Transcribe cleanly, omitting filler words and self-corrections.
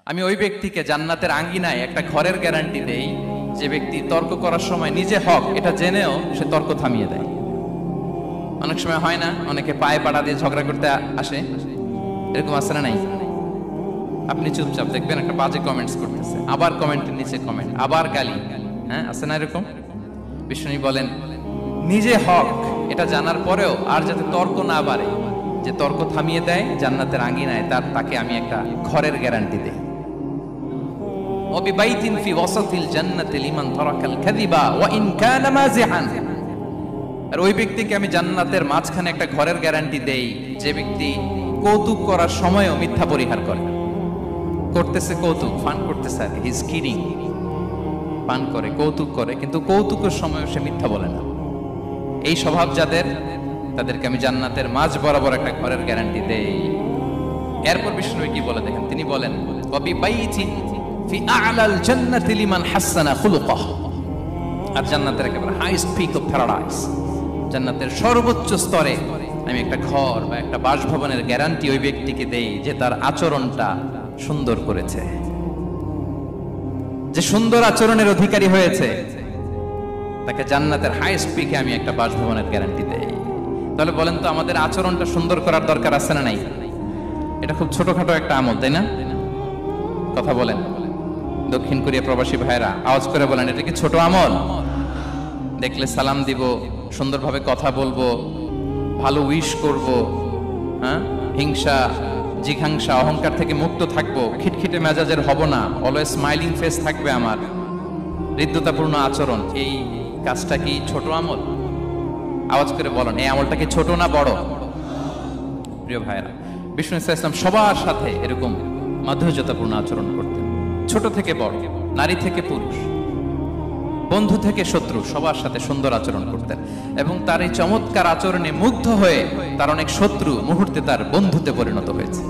আমি ওই ব্যক্তিকে জান্নাতের আঙ্গিনায় একটা ঘরের গ্যারান্টি দেই যে ব্যক্তি তর্ক করার সময় নিজে হক এটা জেনেও সে তর্ক থামিয়ে দেয়। অনেক সময় হয় না, অনেকে পায়ে পাড়া দিয়ে ঝগড়া করতে আসে, এরকম আছে না নাই? আপনি চুপচাপ দেখবেন একটা বাজে কমেন্টস করতেছে, আবার কমেন্টের নিচে কমেন্ট, আবার গালি, হ্যাঁ আছে না এরকম? বিষ্ণু বলেন নিজে হক এটা জানার পরেও আর যাতে তর্ক না বাড়ে, যে তর্ক থামিয়ে দেয় জান্নাতের আঙ্গিনায় তাকে আমি একটা ঘরের গ্যারান্টি দেই। ওয়াবিবাইতিন ফি ওয়াসাতিল জান্নাতি লিমান তারাকাল কাযিবা ওয়া ইন কানা মাযিহান। আর ওই ব্যক্তিকে আমি জান্নাতের মাঝখানে একটা ঘরের গ্যারান্টি দেই যে ব্যক্তি কৌতুক করার সময়ও মিথ্যা পরিহার করে। করতেছে কৌতুক, ফান করতেছে আর হি ইজ কিডিং, পান করে কৌতুক করে, কিন্তু কৌতুকের সময়ও সে মিথ্যা বলে না। এই স্বভাব যাদের, তাদেরকে আমি জান্নাতের মাঝ বরাবর একটা ঘরের গ্যারান্টি দেই। এরপর বিষ্ণু কি বলে দেখেন, তিনি বলেন ওয়াবিবাইতিন ফি আ'লাল জান্নাতি লিমান হাসানা খুলুকাহু। আর জান্নাতের একেবারে হাইস্ট পিক অফ প্যারাডাইস, জান্নাতের সর্বোচ্চ স্তরে আমি একটা ঘর বা একটা বাসভবনের গ্যারান্টি ওই ব্যক্তিকে দেই যে তার আচরণটা সুন্দর করেছে, যে সুন্দর আচরণের অধিকারী হয়েছে, তাকে জান্নাতের হাইস্ট পিকে আমি একটা বাসভবনের গ্যারান্টি দেই। তাহলে বলেন তো আমাদের আচরণটা সুন্দর করার দরকার আছে না নাই? এটা খুব ছোটখাটো একটা আমল, তাই না? কথা বলেন, দক্ষিণ কোরিয়া প্রবাসী ভাইরা আওয়াজ করে বলেন, এটা কি ছোট আমল? দেখলে সালাম দিব, সুন্দরভাবে কথা বলবো, ভালো উইশ করব, হ্যাঁ, হিংসা জিঘাংসা অহংকার থেকে মুক্ত থাকবো, খিটখিটে মেজাজের হব না, অলওয়েজ স্মাইলিং ফেস থাকবে আমার, হৃদ্যতাপূর্ণ আচরণ। এই কাজটা কি ছোট আমল? আওয়াজ করে বলেন, এই আমলটা কি ছোট না বড়? প্রিয় ভাইরা, বিষ্ণু ইসলাম সবার সাথে এরকম মাধুর্যতাপূর্ণ আচরণ করতেন, ছোট থেকে বড়, নারী থেকে পুরুষ, বন্ধু থেকে শত্রু, সবার সাথে সুন্দর আচরণ করতেন। এবং তার এই চমৎকার আচরণে মুগ্ধ হয়ে তার অনেক শত্রু মুহূর্তে তার বন্ধুতে পরিণত হয়েছে।